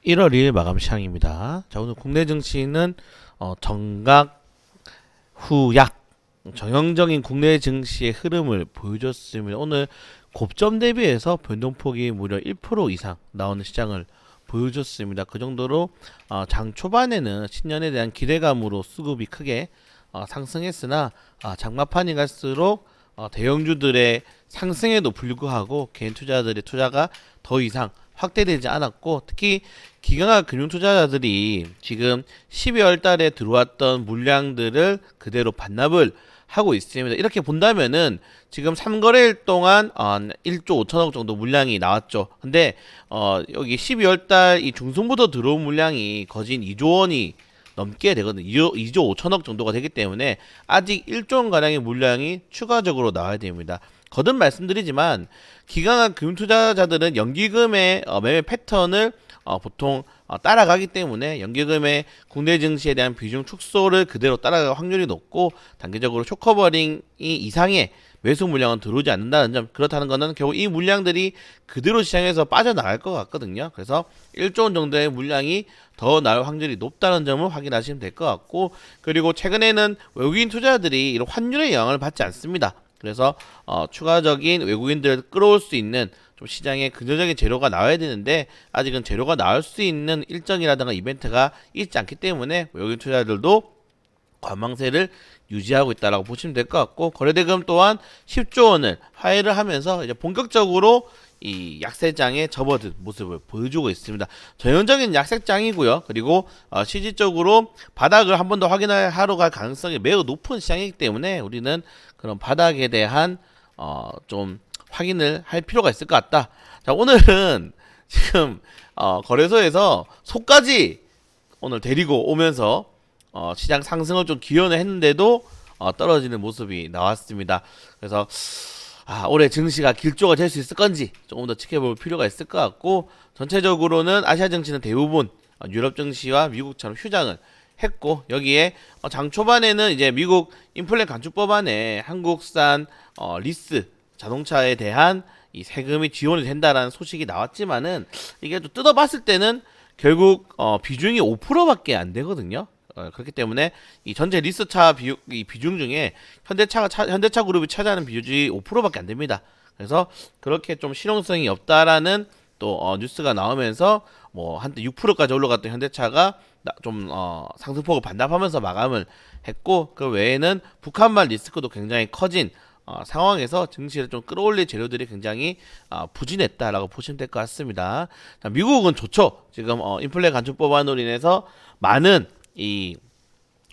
1월 2일 마감 시황입니다. 자, 오늘 국내 증시는 정각 후약 정형적인 국내 증시의 흐름을 보여줬습니다. 오늘 고점 대비해서 변동폭이 무려 1% 이상 나오는 시장을 보여줬습니다. 그 정도로 장 초반에는 신년에 대한 기대감으로 수급이 크게 상승했으나 장마판이 갈수록 대형주들의 상승에도 불구하고 개인 투자자들의 투자가 더 이상 확대되지 않았고, 특히 기관과 금융 투자자들이 지금 12월 달에 들어왔던 물량들을 그대로 반납을 하고 있습니다. 이렇게 본다면은 지금 3거래일 동안 1조 5천억 정도 물량이 나왔죠. 근데 여기 12월 달 이 중순부터 들어온 물량이 거진 2조 원이 넘게 되거든요. 2조 5천억 정도가 되기 때문에 아직 1조 원 가량의 물량이 추가적으로 나와야 됩니다. 거듭 말씀드리지만 기관과 금융투자자들은 연기금의 매매 패턴을 보통 따라가기 때문에 연기금의 국내 증시에 대한 비중 축소를 그대로 따라갈 확률이 높고, 단기적으로 쇼커버링 이상의 매수 물량은 들어오지 않는다는 점, 그렇다는 것은 결국 이 물량들이 그대로 시장에서 빠져나갈 것 같거든요. 그래서 1조 원 정도의 물량이 더 나올 확률이 높다는 점을 확인하시면 될 것 같고, 그리고 최근에는 외국인 투자자들이 이런 환율의 영향을 받지 않습니다. 그래서 추가적인 외국인들을 끌어올 수 있는 좀 시장에 근저적인 재료가 나와야 되는데, 아직은 재료가 나올 수 있는 일정이라든가 이벤트가 있지 않기 때문에 외국인 투자자들도 관망세를 유지하고 있다라고 보시면 될 것 같고, 거래대금 또한 10조 원을 화해를 하면서 이제 본격적으로 이 약세장에 접어든 모습을 보여주고 있습니다. 전형적인 약세장이고요. 그리고 실질적으로 바닥을 한 번 더 확인하러 갈 가능성이 매우 높은 시장이기 때문에 우리는 그런 바닥에 대한 좀 확인을 할 필요가 있을 것 같다. 자, 오늘은 지금 거래소에서 속까지 오늘 데리고 오면서 시장 상승을 좀 기원을 했는데도 떨어지는 모습이 나왔습니다. 그래서 올해 증시가 길조가 될 수 있을 건지 조금 더 지켜볼 필요가 있을 것 같고, 전체적으로는 아시아 증시는 대부분 유럽 증시와 미국처럼 휴장을 했고, 여기에 장 초반에는 이제 미국 인플레 감축법안에 한국산 리스 자동차에 대한 이 세금이 지원이 된다라는 소식이 나왔지만은, 이게 또 뜯어봤을 때는 결국 비중이 5%밖에 안 되거든요. 그렇기 때문에 이 전체 리스차 이 비중 중에 현대차 그룹이 차지하는 비율이 5%밖에 안 됩니다. 그래서 그렇게 좀 실용성이 없다라는 또 뉴스가 나오면서 뭐 한때 6%까지 올라갔던 현대차가 좀 상승폭을 반납하면서 마감을 했고, 그 외에는 북한발 리스크도 굉장히 커진 상황에서 증시를 좀 끌어올릴 재료들이 굉장히 부진했다라고 보시면 될 것 같습니다. 자, 미국은 좋죠. 지금 인플레 감축 법안으로 인해서 많은 이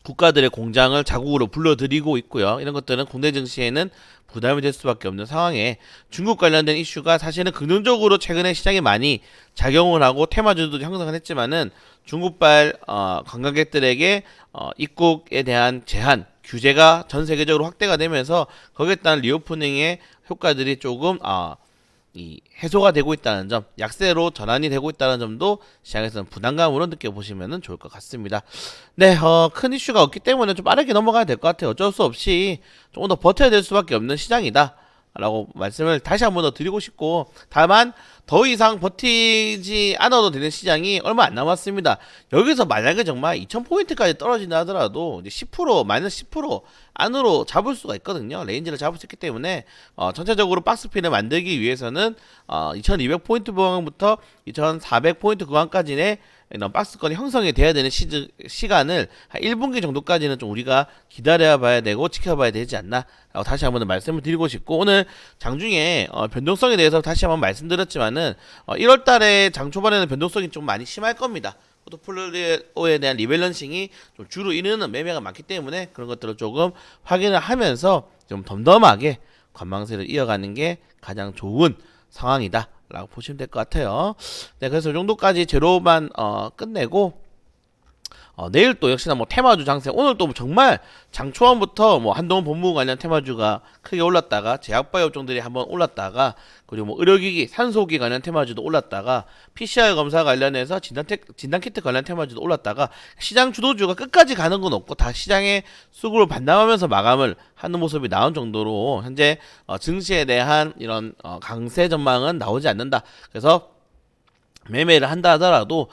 국가들의 공장을 자국으로 불러들이고 있고요. 이런 것들은 국내 증시에는 부담이 될 수밖에 없는 상황에, 중국 관련된 이슈가 사실은 긍정적으로 최근에 시장에 많이 작용을 하고 테마주도 형성을 했지만은, 중국발 관광객들에게 입국에 대한 제한 규제가 전 세계적으로 확대가 되면서 거기에 따른 리오프닝의 효과들이 조금 이 해소가 되고 있다는 점, 약세로 전환이 되고 있다는 점도 시장에서는 부담감으로 느껴보시면 좋을 것 같습니다. 네, 큰 이슈가 없기 때문에 좀 빠르게 넘어가야 될 것 같아요. 어쩔 수 없이 조금 더 버텨야 될 수밖에 없는 시장이다 라고 말씀을 다시 한번 더 드리고 싶고, 다만 더 이상 버티지 않아도 되는 시장이 얼마 안 남았습니다. 여기서 만약에 정말 2000포인트까지 떨어진다 하더라도 이제 10% 마이너스 10% 안으로 잡을 수가 있거든요. 레인지를 잡을 수 있기 때문에 전체적으로 박스핀을 만들기 위해서는 2200포인트 구간부터 2400포인트 구간까지의 이런 박스권이 형성이 돼야 되는 시간을 한 1분기 정도까지는 좀 우리가 기다려 봐야 되고 지켜봐야 되지 않나 라고 다시 한번 말씀을 드리고 싶고, 오늘 장중에 변동성에 대해서 다시 한번 말씀드렸지만은 1월 달에 장 초반에는 변동성이 좀 많이 심할 겁니다. 포트폴리오에 대한 리밸런싱이 좀 주로 이르는 매매가 많기 때문에 그런 것들을 조금 확인을 하면서 좀 덤덤하게 관망세를 이어가는 게 가장 좋은 상황이다 라고 보시면 될 것 같아요. 네, 그래서 이 정도까지 재료만 끝내고, 내일 또 역시나 뭐 테마주 장세, 오늘 또 정말 장 초반부터 뭐 한동훈 법무부 관련 테마주가 크게 올랐다가 제약바이오 업종들이 한번 올랐다가, 그리고 뭐 의료기기, 산소기 관련 테마주도 올랐다가, PCR 검사 관련해서 진단키트 관련 테마주도 올랐다가, 시장 주도주가 끝까지 가는 건 없고 다 시장의 수급을 반납하면서 마감을 하는 모습이 나온 정도로 현재 증시에 대한 이런 강세 전망은 나오지 않는다. 그래서 매매를 한다 하더라도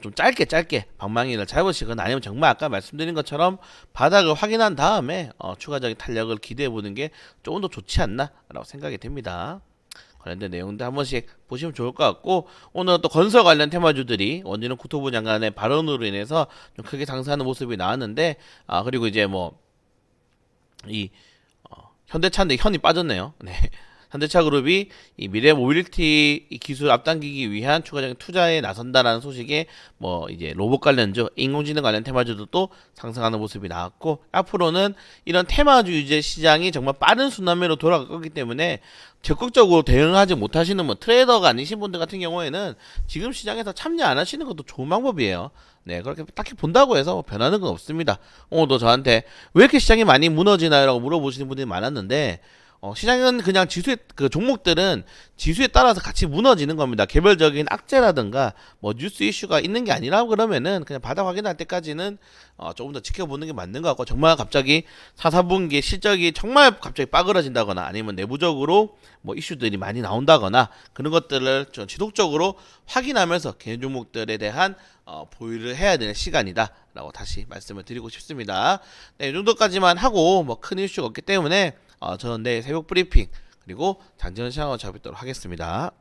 좀 짧게 방망이를 잡으시거나 아니면 정말 아까 말씀드린 것처럼 바닥을 확인한 다음에 추가적인 탄력을 기대해 보는 게 조금 더 좋지 않나라고 생각이 됩니다. 관련된 내용도 한 번씩 보시면 좋을 것 같고, 오늘 또 건설 관련 테마주들이 원진우 국토부 장관의 발언으로 인해서 좀 크게 상승하는 모습이 나왔는데, 그리고 이제 뭐 이 현대차인데 현이 빠졌네요. 네. 현대차 그룹이 이 미래 모빌리티 기술 앞당기기 위한 추가적인 투자에 나선다라는 소식에 뭐 이제 로봇 관련주, 인공지능 관련 테마주도 또 상승하는 모습이 나왔고, 앞으로는 이런 테마주 유제 시장이 정말 빠른 순환매로 돌아갈 거기 때문에 적극적으로 대응하지 못하시는 뭐 트레이더가 아니신 분들 같은 경우에는 지금 시장에서 참여 안 하시는 것도 좋은 방법이에요. 네, 그렇게 딱히 본다고 해서 뭐 변하는 건 없습니다. 오늘도 저한테 왜 이렇게 시장이 많이 무너지나요?라고 물어보시는 분들이 많았는데, 시장은 그냥 지수의 그 종목들은 지수에 따라서 같이 무너지는 겁니다. 개별적인 악재라든가 뭐 뉴스 이슈가 있는 게 아니라 그러면은 그냥 바닥 확인할 때까지는 조금 더 지켜보는 게 맞는 것 같고, 정말 갑자기 4, 4분기 실적이 정말 갑자기 빠그러진다거나 아니면 내부적으로 뭐 이슈들이 많이 나온다거나 그런 것들을 좀 지속적으로 확인하면서 개인 종목들에 대한 보유를 해야 되는 시간이다라고 다시 말씀을 드리고 싶습니다. 네, 이 정도까지만 하고 뭐 큰 이슈가 없기 때문에 저는 내일 새벽 브리핑 그리고 장전 시황을 잡도록 하겠습니다.